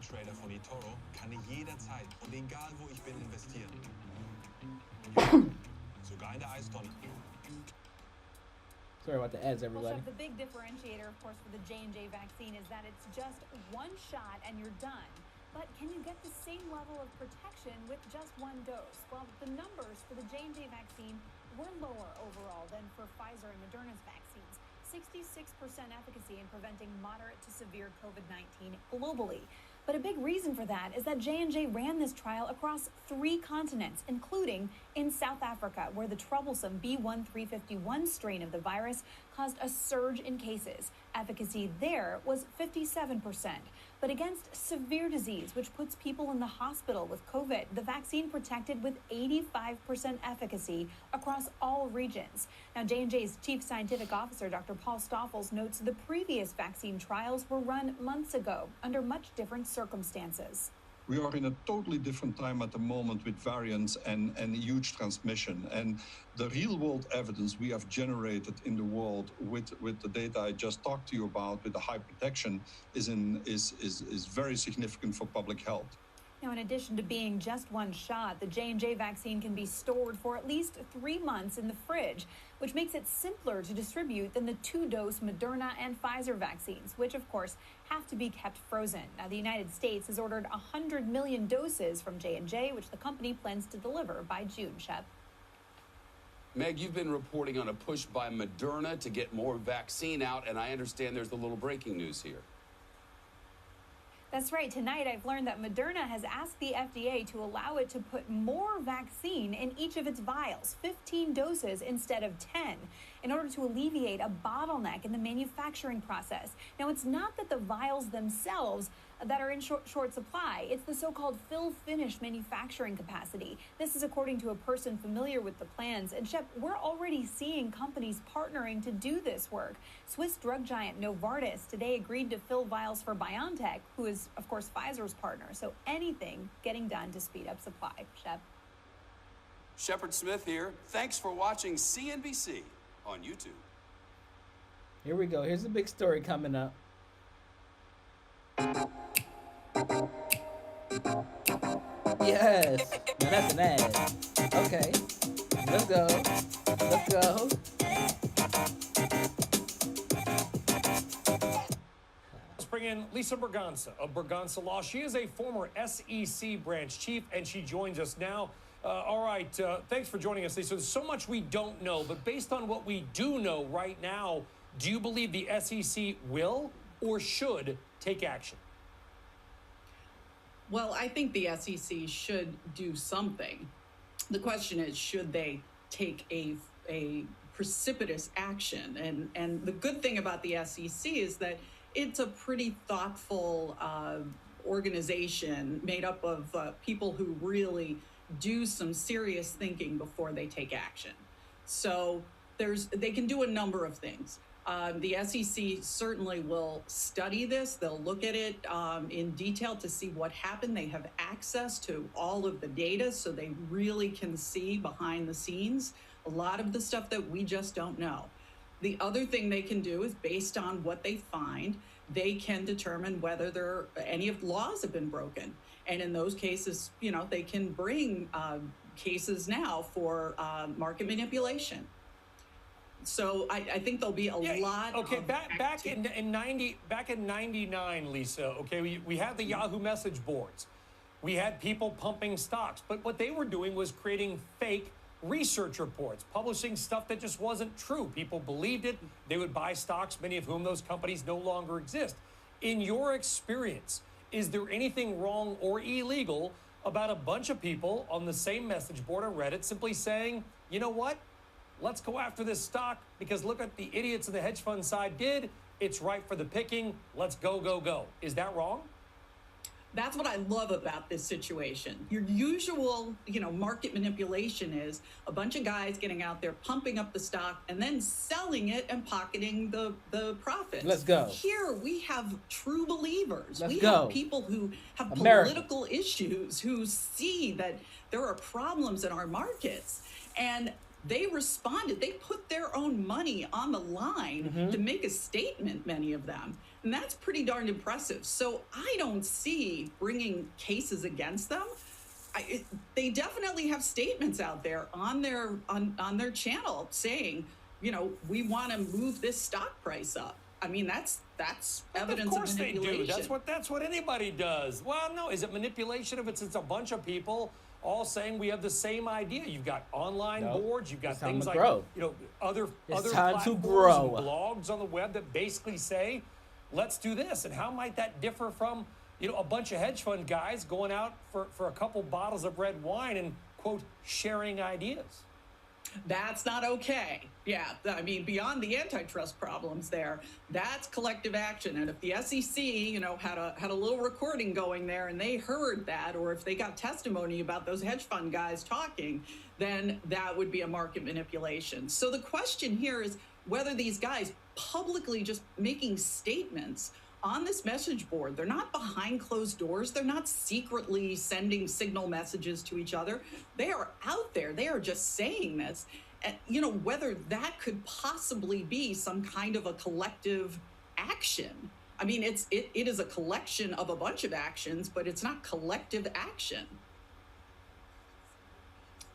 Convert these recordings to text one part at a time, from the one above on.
Trader von eToro kann jederzeit und egal wo ich bin investieren. Sogar in der Eistonne. Sorry about the ads, everybody. Well, Chef, the big differentiator, of course, for the J&J vaccine is that it's just one shot and you're done. But can you get the same level of protection with just one dose? Well, the numbers for the J&J vaccine were lower overall than for Pfizer and Moderna's vaccines. 66% efficacy in preventing moderate to severe COVID-19 globally. But a big reason for that is that J&J ran this trial across 3 continents, including in South Africa, where the troublesome B.1.351 strain of the virus caused a surge in cases. Efficacy there was 57%. But against severe disease, which puts people in the hospital with COVID, the vaccine protected with 85% efficacy across all regions. Now, J&J's chief scientific officer, Dr. Paul Stoffels, notes the previous vaccine trials were run months ago under much different circumstances. We are in a totally different time at the moment with variants and huge transmission. And the real world evidence we have generated in the world with the data I just talked to you about, with the high protection, is very significant for public health. Now, in addition to being just one shot, the J&J vaccine can be stored for at least 3 months in the fridge, which makes it simpler to distribute than the 2-dose Moderna and Pfizer vaccines, which, of course, have to be kept frozen. Now, the United States has ordered 100 million doses from J&J, which the company plans to deliver by June, Shep. Meg, you've been reporting on a push by Moderna to get more vaccine out, and I understand there's a little breaking news here. That's right. Tonight, I've learned that Moderna has asked the FDA to allow it to put more vaccine in each of its vials, 15 doses instead of 10, in order to alleviate a bottleneck in the manufacturing process. Now, it's not that the vials themselves that are in short supply. It's the so-called fill-finish manufacturing capacity. This is according to a person familiar with the plans. And Shep, we're already seeing companies partnering to do this work. Swiss drug giant Novartis today agreed to fill vials for BioNTech, who is, of course, Pfizer's partner. So anything getting done to speed up supply. Shep. Shepard Smith here. Thanks for watching CNBC on YouTube. Here we go. Here's a big story coming up. Yes. Now that's an ad. Okay. Let's go. Let's go. Let's bring in Lisa Berganza of Berganza Law. She is a former SEC branch chief, and she joins us now. All right. Thanks for joining us, Lisa. There's so much we don't know, but based on what we do know right now, do you believe the SEC will or should take action? Well, I think the SEC should do something. The question is, should they take a precipitous action? And the good thing about the SEC is that it's a pretty thoughtful organization made up of people who really do some serious thinking before they take action. So they can do a number of things. The SEC certainly will study this. They'll look at it in detail to see what happened. They have access to all of the data, so they really can see behind the scenes a lot of the stuff that we just don't know. The other thing they can do is, based on what they find, they can determine whether any of the laws have been broken. And in those cases, they can bring cases now for market manipulation. So I think there'll be a lot. Okay, of back in 99, Lisa. Okay, we had the Yahoo message boards. We had people pumping stocks, but what they were doing was creating fake research reports, publishing stuff that just wasn't true. People believed it. They would buy stocks, many of whom those companies no longer exist. In your experience, is there anything wrong or illegal about a bunch of people on the same message board on Reddit simply saying, you know what? Let's go after this stock because look at the idiots in the hedge fund side did. It's ripe for the picking. Let's go, go, go. Is that wrong? That's what I love about this situation. Your usual, market manipulation is a bunch of guys getting out there, pumping up the stock, and then selling it and pocketing the profits. Let's go. Here we have true believers. Let's we go. have people who have America. political issues, who see that there are problems in our markets. And they responded. They put their own money on the line to make a statement, many of them. And that's pretty darn impressive. So I don't see bringing cases against them. They definitely have statements out there on their channel saying, you know, we want to move this stock price up. I mean, that's evidence of manipulation. Of course they do. That's what anybody does. Well, no, is it manipulation if it's a bunch of people all saying we have the same idea? You've got online boards, you've got things like other platforms and blogs on the web that basically say, let's do this. And how might that differ from a bunch of hedge fund guys going out for a couple bottles of red wine and, quote, sharing ideas? That's not okay. Yeah, I mean, beyond the antitrust problems there, that's collective action. And if the SEC, had a little recording going there and they heard that, or if they got testimony about those hedge fund guys talking, then that would be a market manipulation. So the question here is whether these guys publicly just making statements on this message board, they're not behind closed doors. They're not secretly sending signal messages to each other. They are out there. They are just saying this. And, whether that could possibly be some kind of a collective action. I mean, it is a collection of a bunch of actions, but it's not collective action.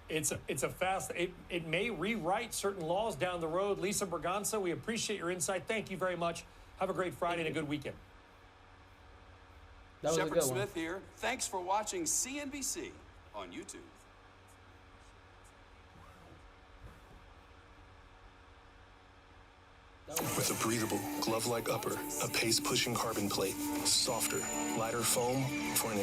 It may rewrite certain laws down the road. Lisa Berganza, we appreciate your insight. Thank you very much. Have a great Friday and a good weekend. Shepard Smith here. Thanks for watching CNBC on YouTube. With a breathable, glove-like upper, a pace-pushing carbon plate, softer, lighter foam for an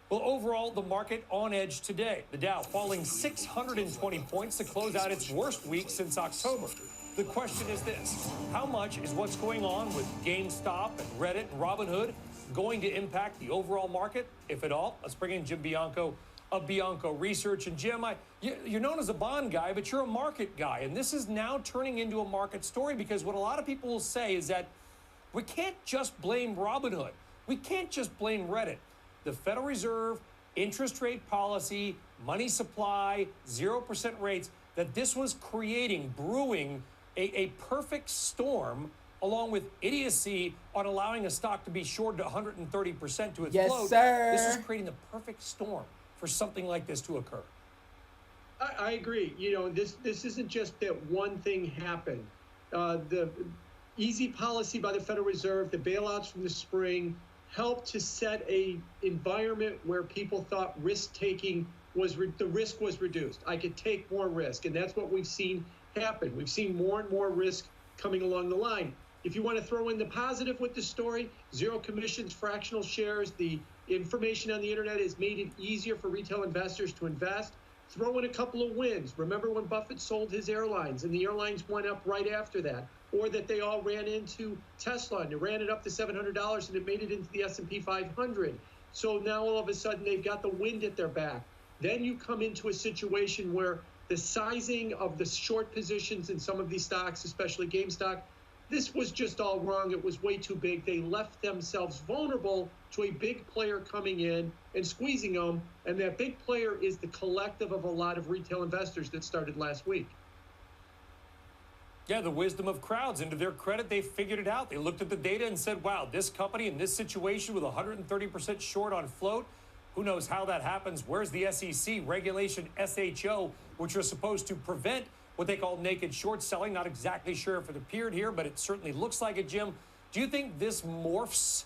Well, overall, the market on edge today. The Dow falling 620 points to close out its worst week since October. The question is this: how much is what's going on with GameStop and Reddit and Robinhood going to impact the overall market, if at all? Let's bring in Jim Bianco of Bianco Research. And Jim, you're known as a bond guy, but you're a market guy. And this is now turning into a market story, because what a lot of people will say is that we can't just blame Robinhood. We can't just blame Reddit. The Federal Reserve, interest rate policy, money supply, 0% rates, that this was brewing a perfect storm, along with idiocy on allowing a stock to be shorted to 130% to its float. Sir. This is creating the perfect storm for something like this to occur. I agree. This isn't just that one thing happened. The easy policy by the Federal Reserve, the bailouts from the spring, helped to set a environment where people thought risk-taking the risk was reduced. I could take more risk, and that's what we've seen happen. We've seen more and more risk coming along the line. If you want to throw in the positive with the story, zero commissions, fractional shares, the information on the internet has made it easier for retail investors to invest. Throw in a couple of wins. Remember when Buffett sold his airlines and the airlines went up right after that? Or that they all ran into Tesla and they ran it up to $700 and it made it into the S&P 500. So now all of a sudden they've got the wind at their back. Then you come into a situation where the sizing of the short positions in some of these stocks, especially GameStop, this was just all wrong. It was way too big. They left themselves vulnerable to a big player coming in and squeezing them. And that big player is the collective of a lot of retail investors that started last week. Yeah, the wisdom of crowds. And to their credit, they figured it out. They looked at the data and said, wow, this company in this situation with 130% short on float, who knows how that happens? Where's the SEC regulation, SHO, which was supposed to prevent what they call naked short selling? Not exactly sure if it appeared here, but it certainly looks like it, Jim. Do you think this morphs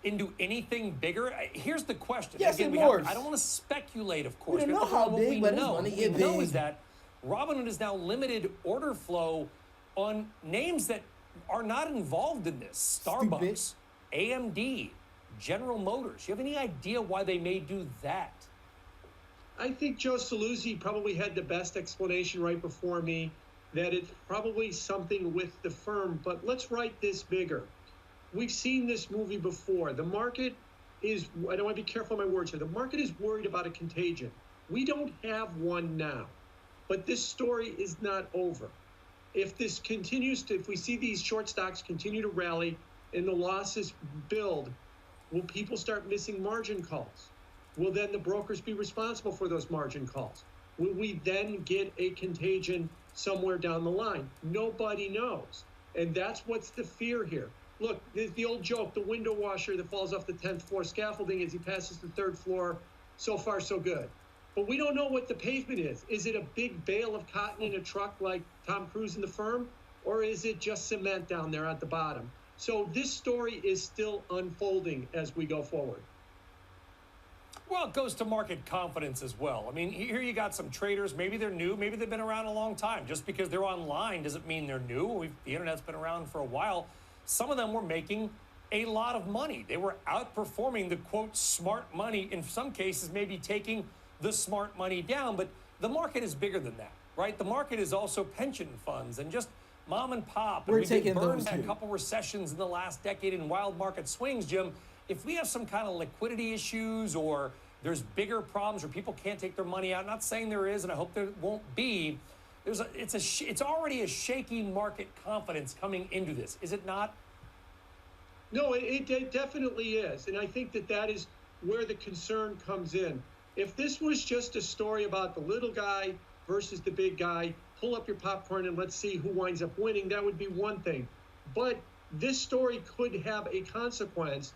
into anything bigger? Here's the question. Yes, Again, it morphs. I don't want to speculate, of course. We don't know how big, but it's What gonna we get know big. is that Robinhood has now limited order flow on names that are not involved in this. Starbucks, AMD, General Motors. You have any idea why they may do that? I think Joe Saluzzi probably had the best explanation right before me, that it's probably something with the firm. But let's write this bigger. We've seen this movie before. The market is, I don't want to be careful of my words here, the market is worried about a contagion. We don't have one now, but this story is not over. If this continues to, if we see these short stocks continue to rally and the losses build, will people start missing margin calls? Will then the brokers be responsible for those margin calls? Will we then get a contagion somewhere down the line? Nobody knows. And that's what's the fear here. Look, there's the old joke, the window washer that falls off the 10th floor scaffolding as he passes the 3rd floor. So far, so good. But we don't know what the pavement is. Is it a big bale of cotton in a truck like Tom Cruise in The Firm? Or is it just cement down there at the bottom? So this story is still unfolding as we go forward. Well, it goes to market confidence as well. I mean, here you got some traders. Maybe they're new. Maybe they've been around a long time. Just because they're online doesn't mean they're new. The internet's been around for a while. Some of them were making a lot of money. They were outperforming the, quote, smart money. In some cases, maybe taking the smart money down. But the market is bigger than that, right? The market is also pension funds and just mom and pop. And We're we've been taking burned those by a too. couple recessions in the last decade in wild market swings, Jim. If we have some kind of liquidity issues or there's bigger problems where people can't take their money out, not saying there is, and I hope there won't be, it's already a shaky market confidence coming into this, is it not? No, it definitely is. And I think that is where the concern comes in. If this was just a story about the little guy versus the big guy, pull up your popcorn and let's see who winds up winning, that would be one thing. But this story could have a consequence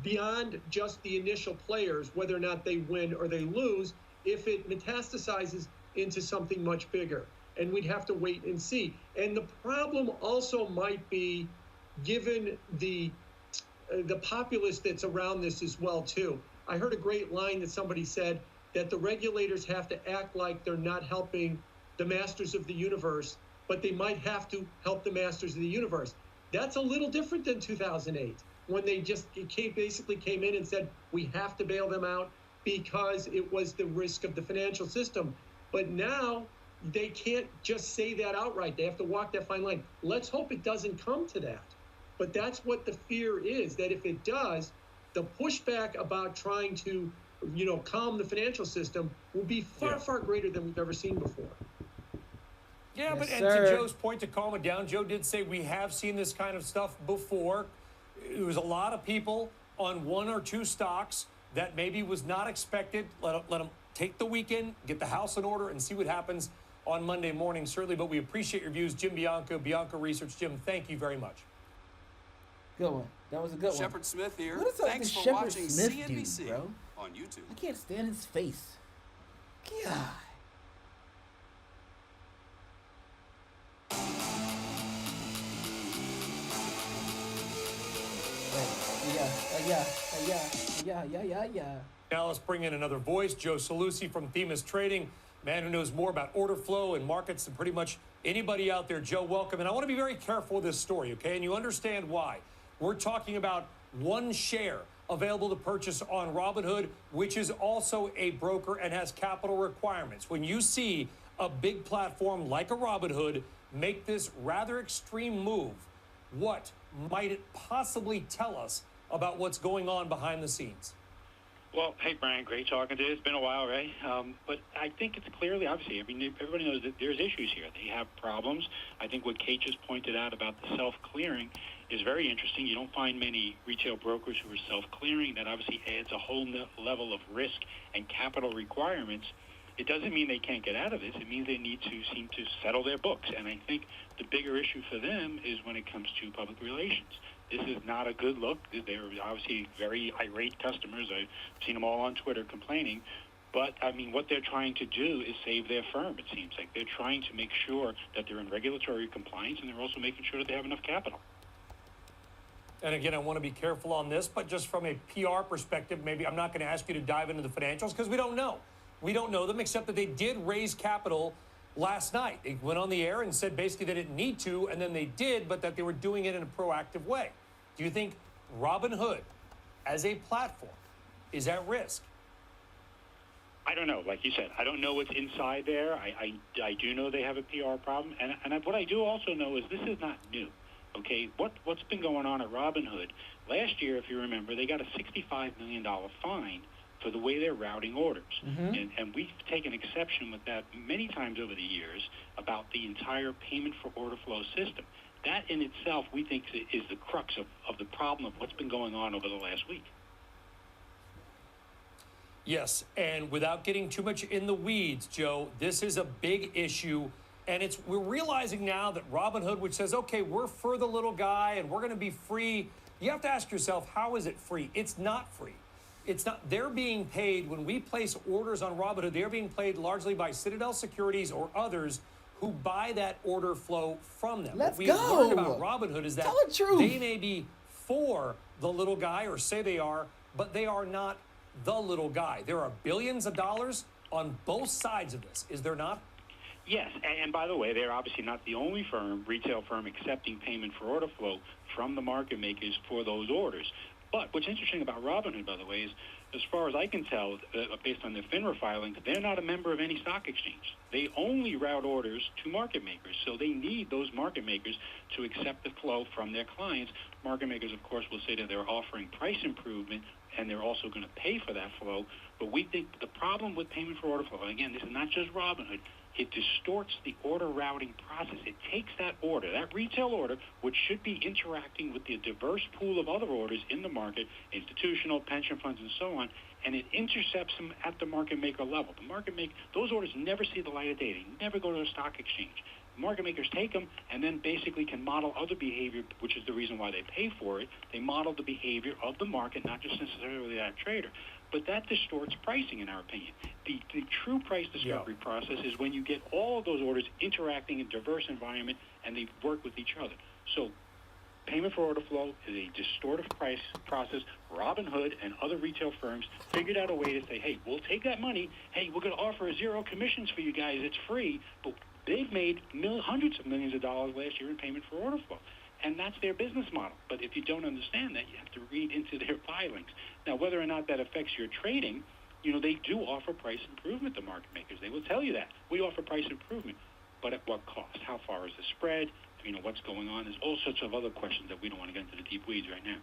beyond just the initial players, whether or not they win or they lose, if it metastasizes into something much bigger. And we'd have to wait and see. And the problem also might be, given the populace that's around this as well, too. I heard a great line that somebody said that the regulators have to act like they're not helping the masters of the universe, but they might have to help the masters of the universe. That's a little different than 2008, when they just basically came in and said, we have to bail them out because it was the risk of the financial system. But now they can't just say that outright. They have to walk that fine line. Let's hope it doesn't come to that. But that's what the fear is, that if it does, the pushback about trying to, calm the financial system will be far, far greater than we've ever seen before. Yeah, Yes, but and sir. to Joe's point, to calm it down, Joe did say we have seen this kind of stuff before. It was a lot of people on one or two stocks that maybe was not expected. Let them take the weekend, get the house in order, and see what happens on Monday morning, certainly. But we appreciate your views. Jim Bianco, Bianco Research. Jim, thank you very much. Good one. That was a good one. Shepard Smith here. What is up Thanks with for Shepard watching Smith CNBC dude, bro? on YouTube. I can't stand his face. God. Yeah. Now let's bring in another voice, Joe Salusi from Themis Trading, man who knows more about order flow and markets than pretty much anybody out there. Joe, welcome. And I want to be very careful with this story, okay? And you understand why. We're talking about one share available to purchase on Robinhood, which is also a broker and has capital requirements. When you see a big platform like a Robinhood make this rather extreme move, what might it possibly tell us about what's going on behind the scenes? Well, hey, Brian, great talking to you. It's been a while, right? But I think it's clearly, obviously, everybody knows that there's issues here. They have problems. I think what Kate just pointed out about the self-clearing is very interesting. You don't find many retail brokers who are self-clearing. That obviously adds a whole level of risk and capital requirements. It doesn't mean they can't get out of this. It means they need to seem to settle their books. And I think the bigger issue for them is when it comes to public relations. This is not a good look. They're obviously very irate customers. I've seen them all on Twitter complaining. But, I mean, what they're trying to do is save their firm, it seems like. They're trying to make sure that they're in regulatory compliance, and they're also making sure that they have enough capital. And again, I want to be careful on this, but just from a PR perspective, maybe I'm not going to ask you to dive into the financials because we don't know. We don't know them, except that they did raise capital last night. They went on the air and said basically they didn't need to, and then they did, but that they were doing it in a proactive way. Do you think Robinhood, as a platform, is at risk? I don't know. Like you said, I don't know what's inside there. I do know they have a PR problem. And what I do also know is this is not new. Okay, what's been going on at Robinhood? Last year, if you remember, they got a $65 million fine for the way they're routing orders. Mm-hmm. And we've taken exception with that many times over the years about the entire payment for order flow system. That in itself, we think, is the crux of the problem of what's been going on over the last week. Yes, and without getting too much in the weeds, Joe, this is a big issue. And we're realizing now that Robinhood, which says, okay, we're for the little guy and we're going to be free. You have to ask yourself, how is it free? It's not free. It's not. They're being paid when we place orders on Robinhood. They're being paid largely by Citadel Securities or others who buy that order flow from them. Let's what go. we've learned about Robinhood is that Tell the truth. they may be for the little guy or say they are, but they are not the little guy. There are billions of dollars on both sides of this, is there not? Yes, and by the way, they're obviously not the only retail firm, accepting payment for order flow from the market makers for those orders. But what's interesting about Robinhood, by the way, is as far as I can tell, based on their FINRA filings, they're not a member of any stock exchange. They only route orders to market makers, so they need those market makers to accept the flow from their clients. Market makers, of course, will say that they're offering price improvement, and they're also going to pay for that flow. But we think the problem with payment for order flow, and again, this is not just Robinhood, it distorts the order routing process. It takes that order, that retail order, which should be interacting with the diverse pool of other orders in the market, institutional, pension funds, and so on, and it intercepts them at the market maker level. Those orders never see the light of day. They never go to a stock exchange. Market makers take them and then basically can model other behavior, which is the reason why they pay for it. They model the behavior of the market, not just necessarily that trader. But that distorts pricing, in our opinion. The true price discovery process is when you get all of those orders interacting in a diverse environment and they work with each other. So payment for order flow is a distortive price process. Robinhood and other retail firms figured out a way to say, hey, we'll take that money. Hey, we're going to offer 0 commissions for you guys. It's free. But they've made hundreds of millions of dollars last year in payment for order flow. And that's their business model. But if you don't understand that, you have to read into their filings. Now, whether or not that affects your trading, they do offer price improvement to market makers. They will tell you that. We offer price improvement. But at what cost? How far is the spread? What's going on? There's all sorts of other questions that we don't want to get into the deep weeds right now.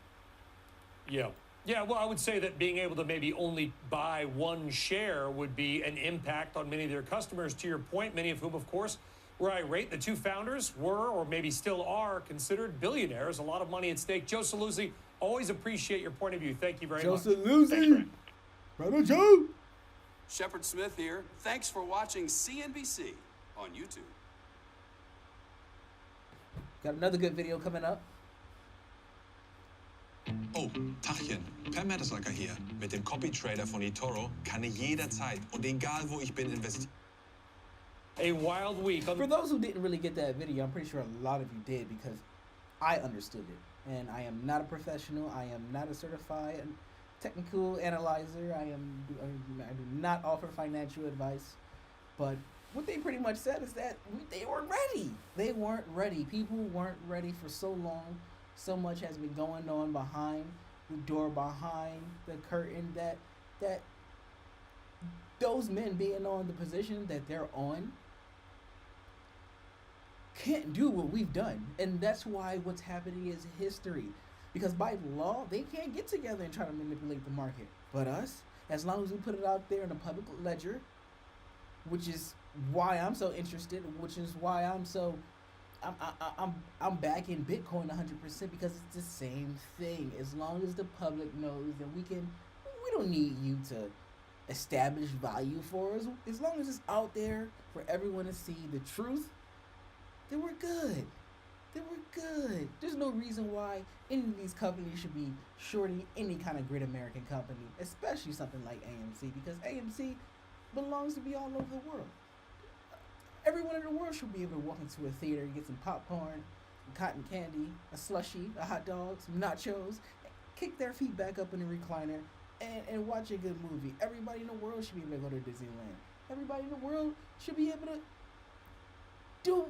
Yeah. Yeah, well, I would say that being able to maybe only buy one share would be an impact on many of their customers. To your point, many of whom, of course, were irate. The two founders were, or maybe still are, considered billionaires. A lot of money at stake. Joe Saluzzi, always appreciate your point of view. Thank you very much. Joe Saluzzi. Brother Joe. Shepard Smith here. Thanks for watching CNBC on YouTube. Got another good video coming up. Oh, Tachchen, Per Mertesacker hier. Mit dem Copy-Trader von eToro kann ich jederzeit und egal wo ich bin investieren. A wild week. For those who didn't really get that video, I'm pretty sure a lot of you did because I understood it. And I am not a professional. I am not a certified technical analyzer. I do not offer financial advice. But what they pretty much said is that they weren't ready. They weren't ready. People weren't ready for so long. So much has been going on behind the door, behind the curtain, that those men being on the position that they're on can't do what we've done. And that's why what's happening is history. Because by law, they can't get together and try to manipulate the market. But us, as long as we put it out there in the public ledger, which is why I'm so interested, which is why I'm back in Bitcoin 100%, because it's the same thing. As long as the public knows that we don't need you to establish value for us. As long as it's out there for everyone to see the truth, then we're good. There's no reason why any of these companies should be shorting any kind of great American company, especially something like AMC, because AMC belongs to be all over the world. Everyone in the world should be able to walk into a theater and get some popcorn, some cotton candy, a slushie, a hot dog, some nachos, kick their feet back up in the recliner, and watch a good movie. Everybody in the world should be able to go to Disneyland. Everybody in the world should be able to do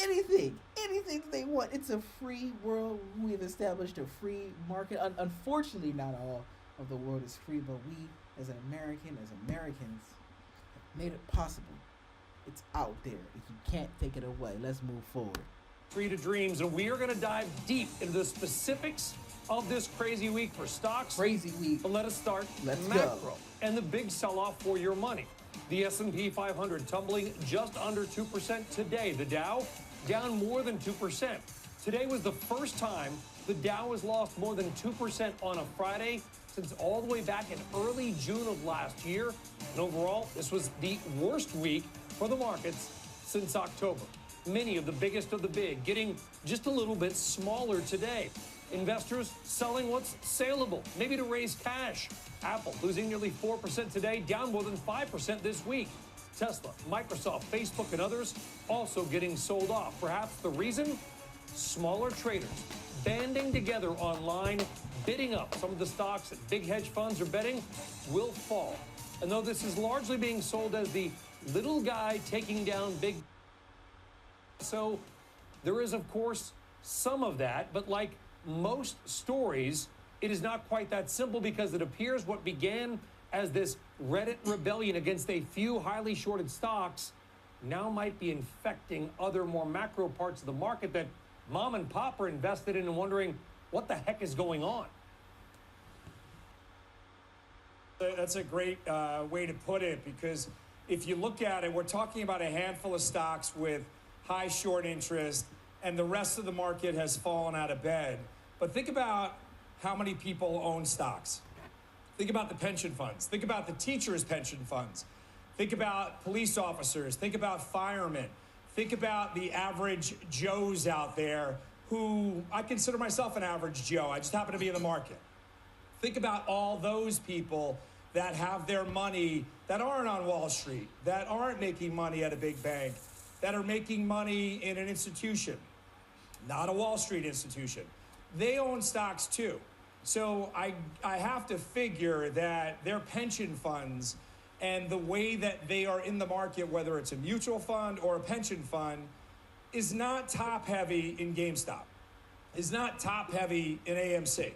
anything they want. It's a free world. We've established a free market. Unfortunately, not all of the world is free, but we, as Americans, have made it possible. It's out there. If you can't take it away, let's move forward. Free to dreams, and we are going to dive deep into the specifics of this crazy week for stocks. Crazy week. But let us start macro and the big sell-off for your money. The S&P 500 tumbling just under 2% today. The Dow down more than 2%. Today was the first time The Dow has lost more than 2% on a Friday since all the way back in early June of last year. And overall, this was the worst week for the markets since October. Many of the biggest of the big getting just a little bit smaller today. Investors selling what's saleable, maybe to raise cash. Apple losing nearly 4% today, down more than 5% this week. Tesla, Microsoft, Facebook, and others also getting sold off. Perhaps the reason? Smaller traders banding together online, bidding up some of the stocks that big hedge funds are betting will fall. And though this is largely being sold as the little guy taking down big, so there is, of course, some of that, but like most stories, it is not quite that simple, because it appears what began as this Reddit rebellion against a few highly shorted stocks now might be infecting other more macro parts of the market that mom and pop are invested in and wondering what the heck is going on. That's a great way to put it, because if you look at it, we're talking about a handful of stocks with high short interest, and the rest of the market has fallen out of bed. But think about how many people own stocks. Think about the pension funds. Think about the teachers' pension funds. Think about police officers. Think about firemen. Think about the average Joes out there, who I consider myself an average Joe. I just happen to be in the market. Think about all those people that have their money, that aren't on Wall Street, that aren't making money at a big bank, that are making money in an institution, not a Wall Street institution. They own stocks too. So I have to figure that their pension funds and the way that they are in the market, whether it's a mutual fund or a pension fund, is not top heavy in GameStop, is not top heavy in AMC.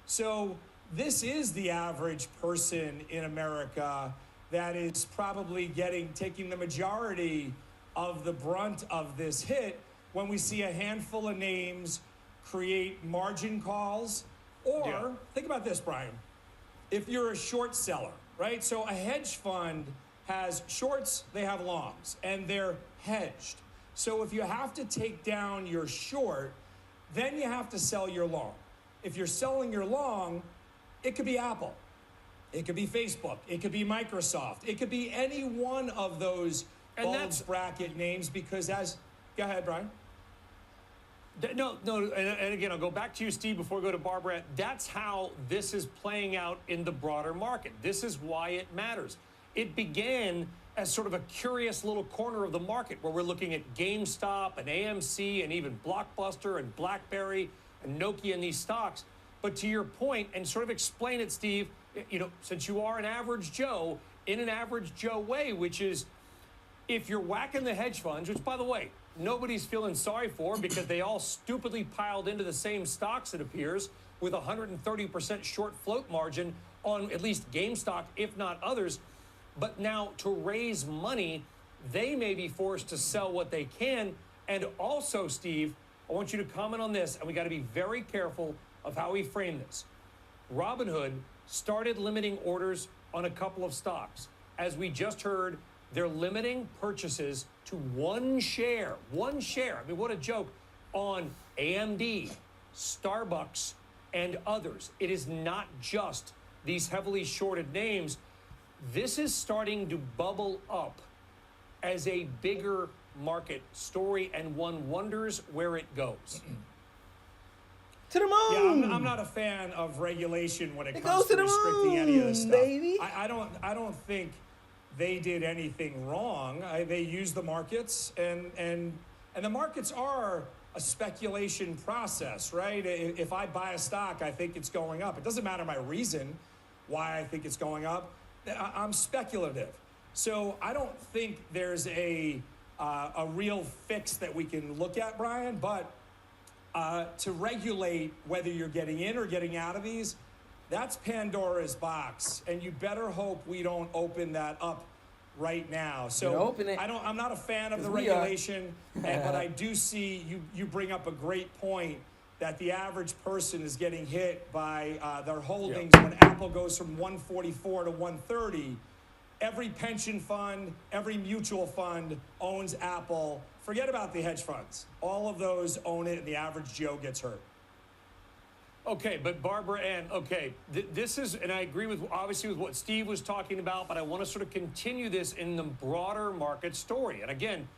So this is the average person in America that is probably taking the majority of the brunt of this hit, when we see a handful of names create margin calls. Or think about this, Brian. If you're a short seller, right? So a hedge fund has shorts, they have longs, and they're hedged. So if you have to take down your short, then you have to sell your long. If you're selling your long, it could be Apple, it could be Facebook, it could be Microsoft, it could be any one of those bulge bracket names, because go ahead, Brian. No, and again, I'll go back to you, Steve, before we go to Barbara. That's how this is playing out in the broader market. This is why it matters. It began as sort of a curious little corner of the market where we're looking at GameStop and AMC and even Blockbuster and BlackBerry and Nokia and these stocks. But to your point, and sort of explain it, Steve, since you are an average Joe, in an average Joe way, which is, if you're whacking the hedge funds, which, by the way, nobody's feeling sorry for, because they all stupidly piled into the same stocks, it appears, with 130% short float margin on at least GameStop, if not others. But now, to raise money, they may be forced to sell what they can. And also, Steve, I want you to comment on this, and we got to be very careful of how we frame this. Robinhood started limiting orders on a couple of stocks. As we just heard, they're limiting purchases to one share. One share. I mean, what a joke. On AMD, Starbucks, and others. It is not just these heavily shorted names. This is starting to bubble up as a bigger market story, and one wonders where it goes. To the moon. Yeah, I'm not a fan of regulation when it comes to restricting any of this stuff. Baby. I don't think they did anything wrong. They used the markets, and the markets are a speculation process, right? If I buy a stock, I think it's going up. It doesn't matter my reason why I think it's going up. I'm speculative. So I don't think there's a real fix that we can look at, Brian, but to regulate whether you're getting in or getting out of these, that's Pandora's box, and you better hope we don't open that up right now. So I'm not a fan of the regulation, but I do see you bring up a great point that the average person is getting hit by their holdings. When Apple goes from 144 to 130, every pension fund, every mutual fund owns Apple. Forget about the hedge funds. All of those own it, and the average Joe gets hurt. Okay, but Barbara Ann, okay, this is, and I agree with, obviously, with what Steve was talking about, but I want to sort of continue this in the broader market story. And again,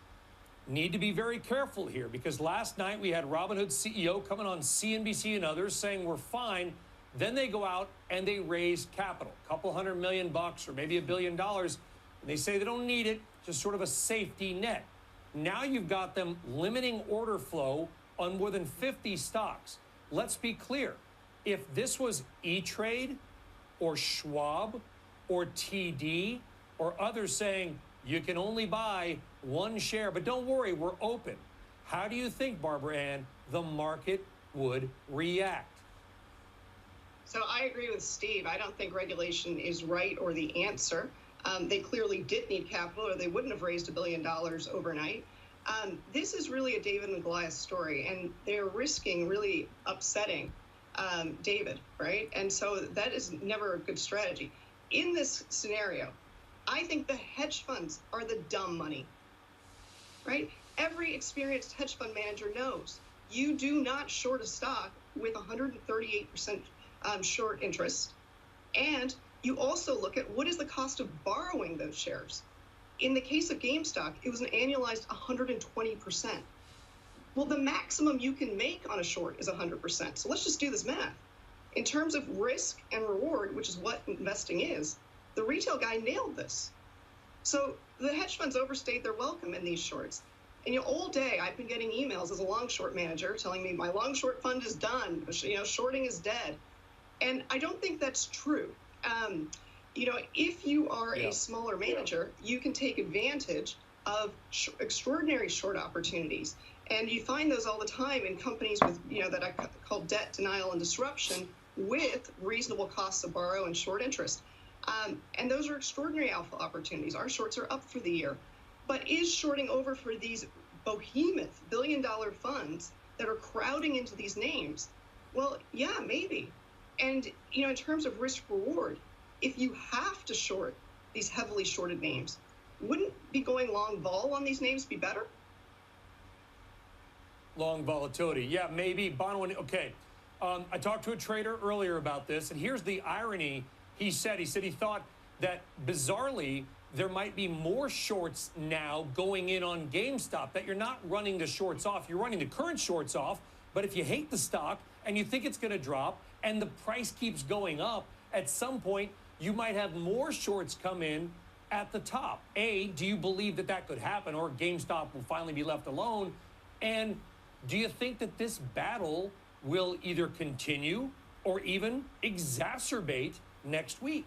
need to be very careful here, because last night we had Robinhood's CEO coming on CNBC and others saying we're fine. Then they go out and they raise capital, a couple $100 million or maybe $1 billion. And they say they don't need it, just sort of a safety net. Now you've got them limiting order flow on more than 50 stocks. Let's be clear. If this was E-Trade or Schwab or TD or others saying you can only buy one share, but don't worry, we're open, how do you think, Barbara Ann, the market would react? So I agree with Steve. I don't think regulation is right or the answer. They clearly did need capital, or they wouldn't have raised $1 billion overnight. This is really a David and Goliath story, and they're risking really upsetting David, right? And so that is never a good strategy. In this scenario, I think the hedge funds are the dumb money, right? Every experienced hedge fund manager knows you do not short a stock with 138% short interest. And you also look at what is the cost of borrowing those shares. In the case of GameStop, it was an annualized 120%. Well, the maximum you can make on a short is 100%. So let's just do this math. In terms of risk and reward, which is what investing is, the retail guy nailed this. So the hedge funds overstayed their welcome in these shorts. And all day I've been getting emails as a long short manager telling me my long short fund is done. Shorting is dead. And I don't think that's true. If you are a smaller manager, you can take advantage of extraordinary short opportunities. And you find those all the time in companies with, that I call debt denial and disruption, with reasonable costs of borrow and short interest. And those are extraordinary alpha opportunities. Our shorts are up for the year. But is shorting over for these behemoth billion-dollar funds that are crowding into these names? Well, yeah, maybe. And, in terms of risk reward, if you have to short these heavily shorted names, wouldn't be going long vol on these names be better? Long volatility. Yeah, maybe. Bono, okay. I talked to a trader earlier about this, and here's the irony. He said he thought that, bizarrely, there might be more shorts now going in on GameStop, that you're not running the shorts off. You're running the current shorts off, but if you hate the stock and you think it's going to drop and the price keeps going up, at some point, you might have more shorts come in at the top. A, do you believe that that could happen, or GameStop will finally be left alone? And do you think that this battle will either continue or even exacerbate next week?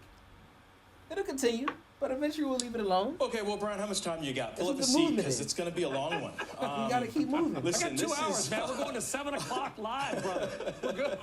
It'll continue, but eventually we'll leave it alone. Okay, well, Brian, how much time you got? Pull That's up a what the seat, movement because is. it's going to be a long one. We got to keep moving. Listen, I got 2 hours, man. We're going to 7 o'clock live, brother. We're good.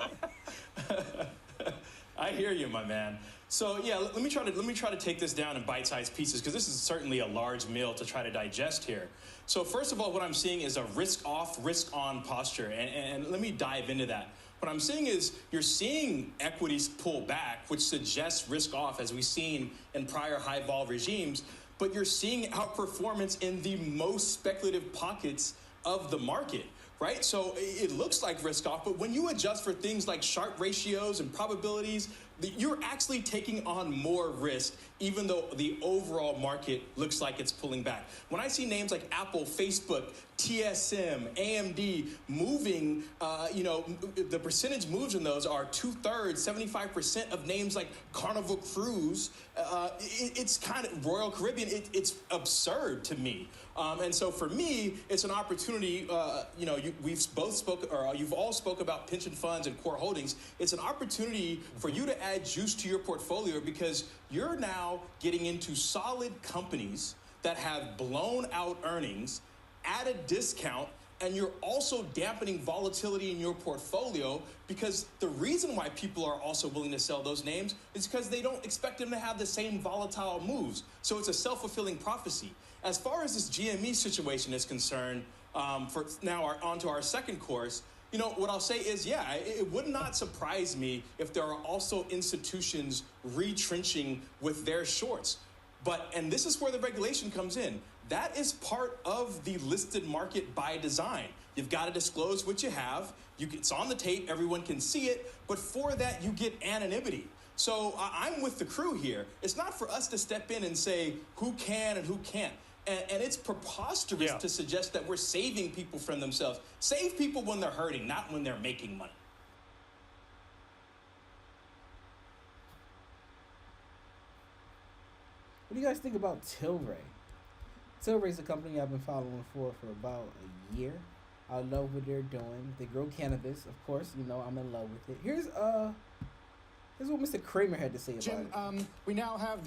I hear you, my man. So yeah, let me try to take this down in bite-sized pieces, because this is certainly a large meal to try to digest here. So first of all, what I'm seeing is a risk-off, risk-on posture, and let me dive into that. What I'm seeing is you're seeing equities pull back, which suggests risk-off, as we've seen in prior high-vol regimes, but you're seeing outperformance in the most speculative pockets of the market. Right? So it looks like risk off, but when you adjust for things like Sharpe ratios and probabilities, you're actually taking on more risk, even though the overall market looks like it's pulling back. When I see names like Apple, Facebook, TSM, AMD moving, the percentage moves in those are 2/3, 75% of names like Carnival Cruise. It's kind of Royal Caribbean. It's absurd to me. And so for me, it's an opportunity. You've all spoke about pension funds and core holdings. It's an opportunity for you to add juice to your portfolio, because you're now getting into solid companies that have blown out earnings at a discount, and you're also dampening volatility in your portfolio, because the reason why people are also willing to sell those names is because they don't expect them to have the same volatile moves. So it's a self-fulfilling prophecy. As far as this GME situation is concerned, for now onto our second course, what I'll say is, yeah, it would not surprise me if there are also institutions retrenching with their shorts. And this is where the regulation comes in. That is part of the listed market by design. You've got to disclose what you have. It's on the tape. Everyone can see it. But for that, you get anonymity. So I'm with the crew here. It's not for us to step in and say who can and who can't. And it's preposterous to suggest that we're saving people from themselves. Save people when they're hurting, not when they're making money. What do you guys think about Tilray? Tilray's a company I've been following for about a year. I love what they're doing. They grow cannabis, of course. You know, I'm in love with it. Here's what Mr. Kramer had to say about it. We now have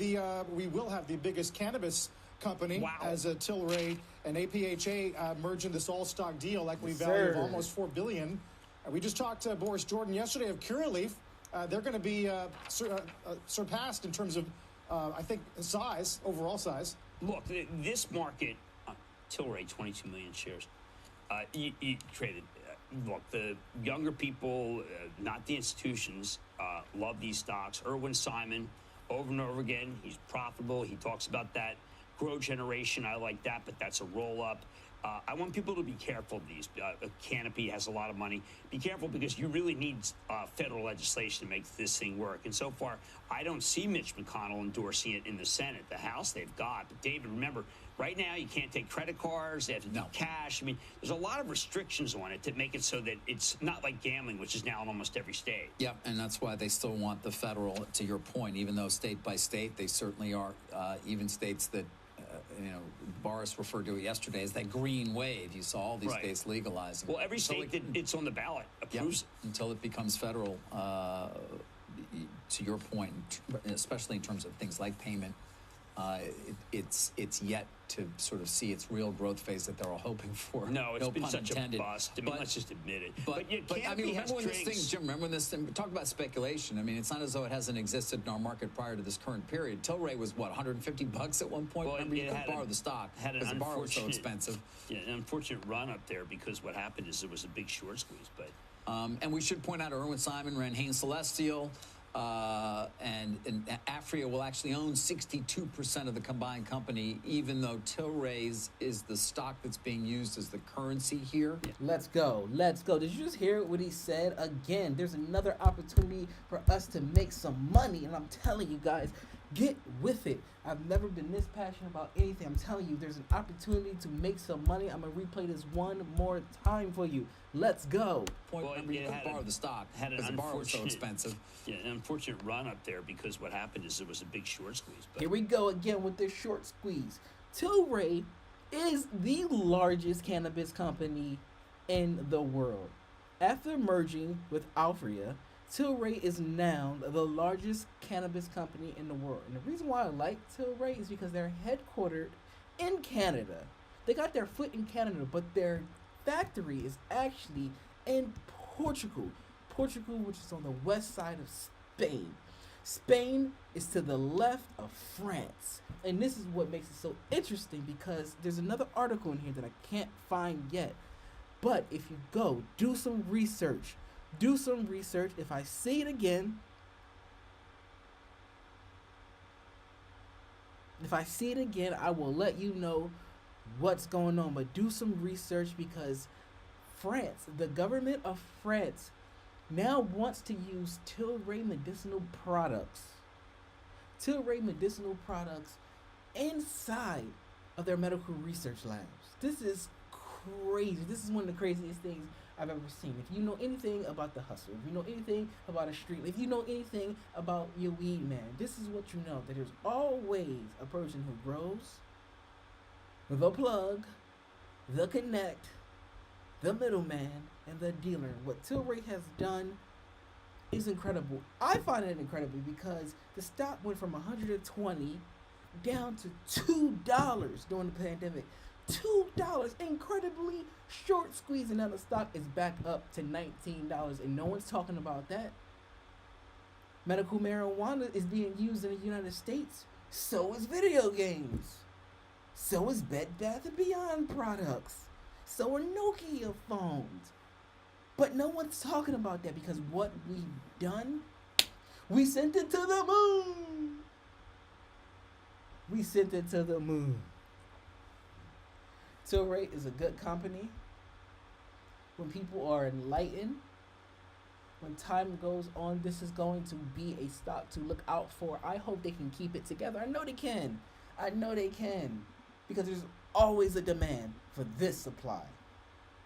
we will have the biggest cannabis company as a Tilray and APHA merge in this all-stock deal, likely value of almost $4 billion. We just talked to Boris Jordan yesterday of Curaleaf. They're going to be surpassed in terms of, I think, size, overall size. Look, this market, Tilray, 22 million shares. You traded. Look, the younger people, not the institutions, love these stocks. Irwin Simon, over and over again, he's profitable. He talks about that grow generation. I like that, but that's a roll-up. I want people to be careful of these. Canopy has a lot of money. Be careful because you really need federal legislation to make this thing work. And so far, I don't see Mitch McConnell endorsing it in the Senate. The House, they've got. But David, remember, right now you can't take credit cards. They have to do cash. I mean, there's a lot of restrictions on it to make it so that it's not like gambling, which is now in almost every state. Yeah, and that's why they still want the federal, to your point, even though state by state, they certainly are, even states that, Boris referred to it yesterday as that green wave. You saw all these states legalizing. Well, every state that it's on the ballot approves it. Until it becomes federal, to your point, especially in terms of things like payment, it's yet to sort of see its real growth phase that they're all hoping for. No, it's been pun such intended. a bust. I mean, let's just admit it. But I mean, remember when this thing, Jim, remember when this thing, talk about speculation. I mean, it's not as though it hasn't existed in our market prior to this current period. Tilray was, what, $150 at one point? Well, remember, you couldn't borrow the stock because the borrow was so expensive. Yeah, an unfortunate run up there because what happened is there was a big short squeeze. But and we should point out Irwin Simon ran Hain Celestial. And Afria will actually own 62% of the combined company, even though Tilray's is the stock that's being used as the currency here. Let's go. Let's go. Did you just hear what he said? Again, there's another opportunity for us to make some money. And I'm telling you guys, get with it. I've never been this passionate about anything. I'm telling you, there's an opportunity to make some money. I'm going to replay this one more time for you. Let's go. Remember, you couldn't borrow the stock because the borrow was so expensive. Yeah, an unfortunate run up there because what happened is there was a big short squeeze. Here we go again with this short squeeze. Tilray is the largest cannabis company in the world. After merging with Altria, Tilray is now the largest cannabis company in the world. And the reason why I like Tilray is because they're headquartered in Canada. They got their foot in Canada, but their factory is actually in Portugal. Portugal, which is on the west side of Spain. Spain is to the left of France. And this is what makes it so interesting because there's another article in here that I can't find yet. But if you go, do some research. Do some research. If I see it again, I will let you know what's going on. But do some research because France, the government of France, now wants to use Tilray medicinal products. Tilray medicinal products inside of their medical research labs. This is crazy. This is one of the craziest things I've ever seen. If you know anything about the hustle, if you know anything about a street, if you know anything about your weed man, this is what you know. That there's always a person who grows, the plug, the connect, the middleman, and the dealer. What Tilray has done is incredible. I find it incredible because the stock went from 120 down to $2 during the pandemic. $2, incredibly short squeeze, and now the stock is back up to $19, and no one's talking about that. Medical marijuana is being used in the United States. So is video games. So is Bed Bath & Beyond products. So are Nokia phones. But no one's talking about that because what we've done, we sent it to the moon. We sent it to the moon. Tilray is a good company. when people are enlightened, when time goes on, this is going to be a stock to look out for. I hope they can keep it together. I know they can. I know they can. Because there's always a demand for this supply.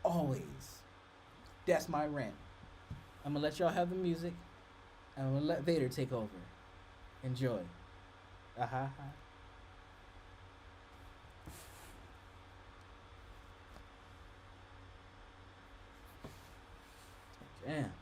Always. That's my rant. I'm going to let y'all have the music. And I'm going to let Vader take over. Enjoy. Aha. Damn.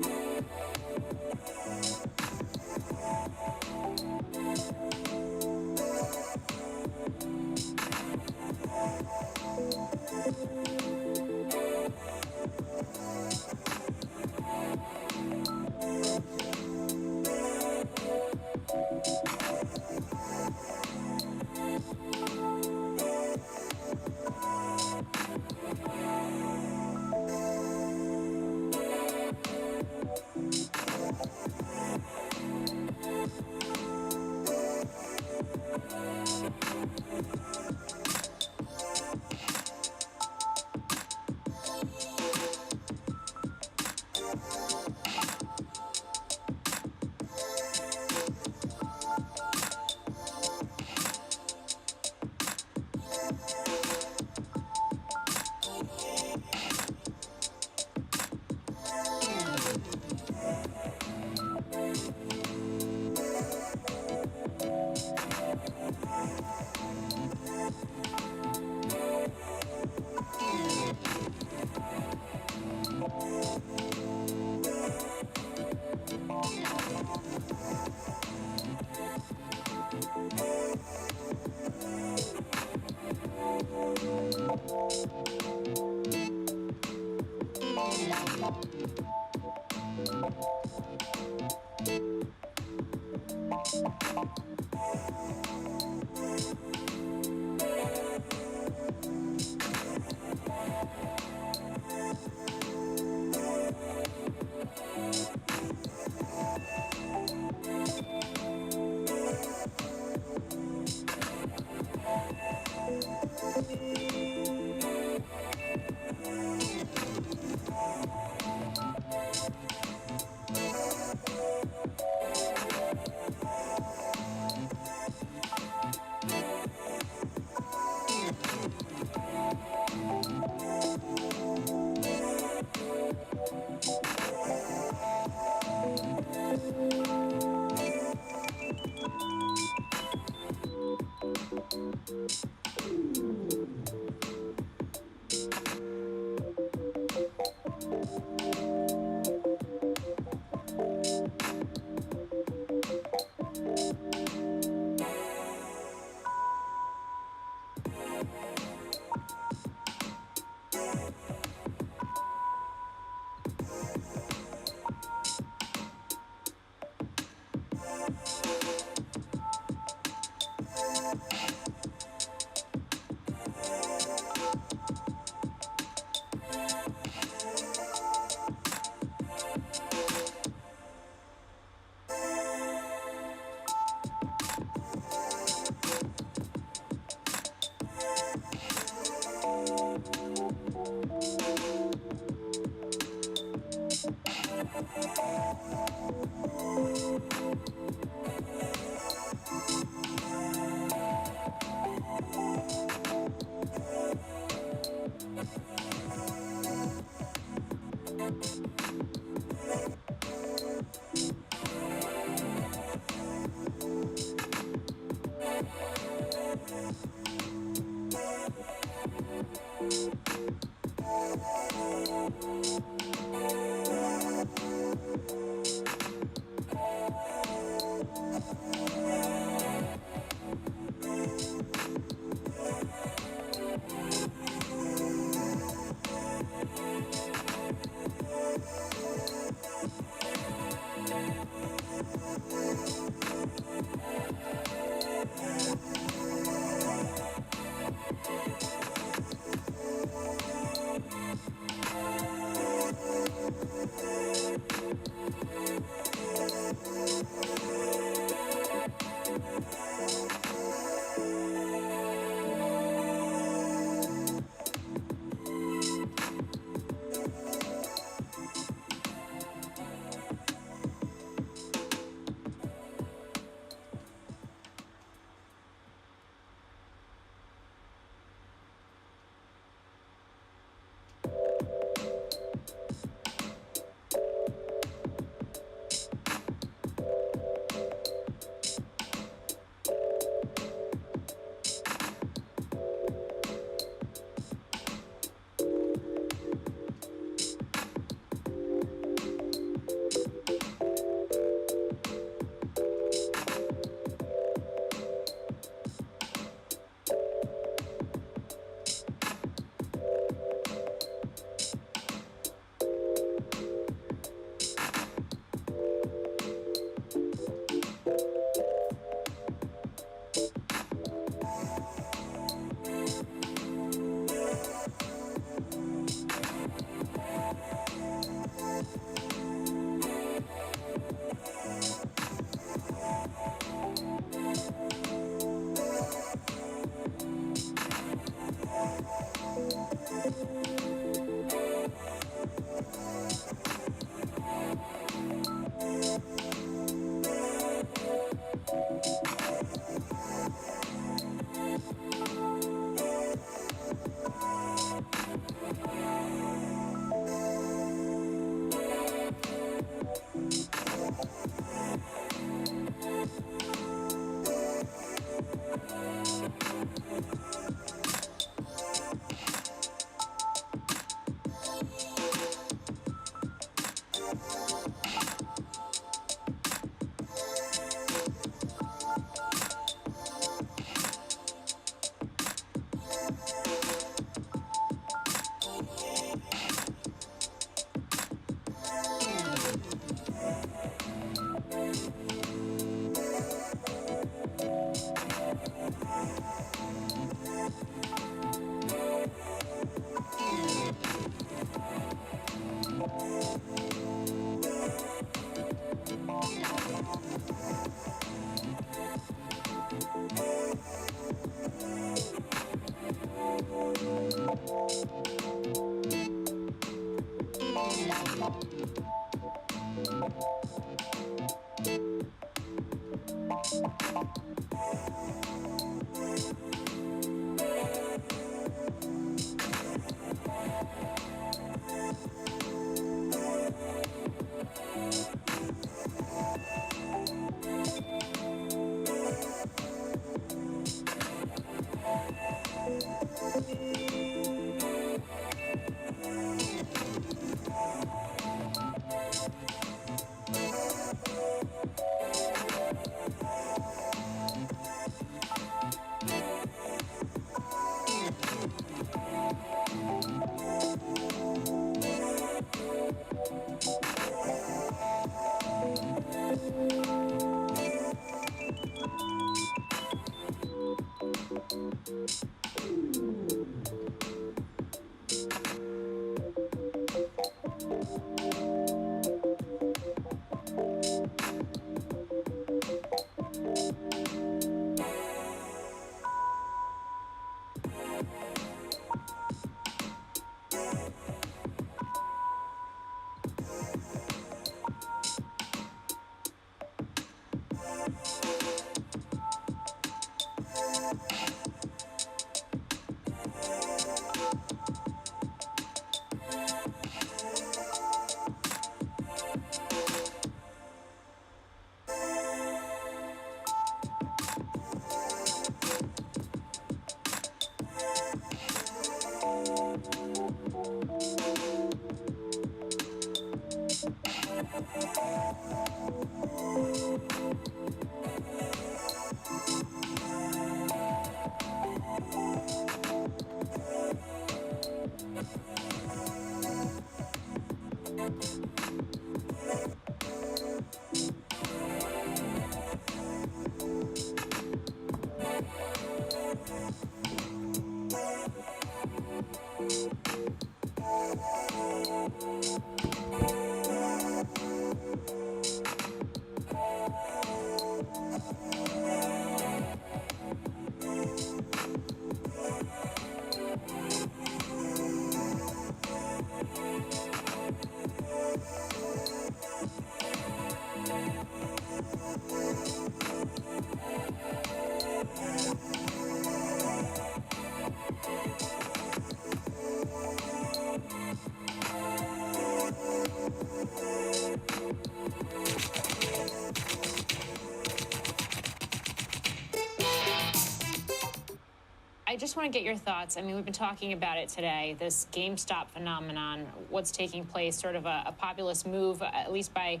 I just want to get your thoughts. I mean, we've been talking about it today, this GameStop phenomenon, what's taking place, sort of a populist move, at least by,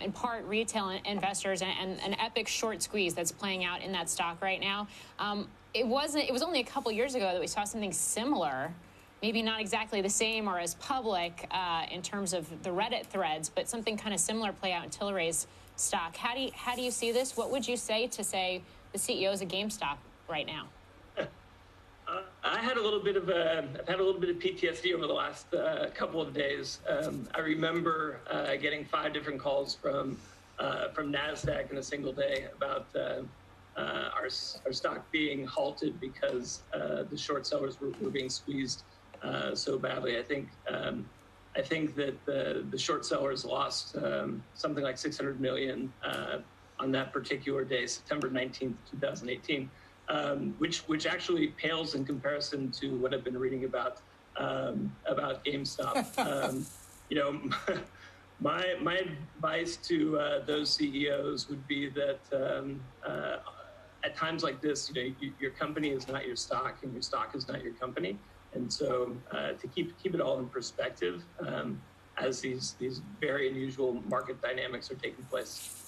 in part, retail investors, and an epic short squeeze that's playing out in that stock right now. It was only a couple years ago that we saw something similar, maybe not exactly the same or as public in terms of the Reddit threads, but something kind of similar play out in Tilray's stock. How do you see this? What would you say to, say, the CEOs of GameStop right now? I've had a little bit of PTSD over the last couple of days. I remember getting 5 different calls from NASDAQ in a single day about our stock being halted because the short sellers were being squeezed so badly. I think that the short sellers lost something like $600 million on that particular day, September 19th, 2018. Which actually pales in comparison to what I've been reading about GameStop. My advice to those CEOs would be that at times like this, your company is not your stock, and your stock is not your company. And so to keep it all in perspective as these very unusual market dynamics are taking place.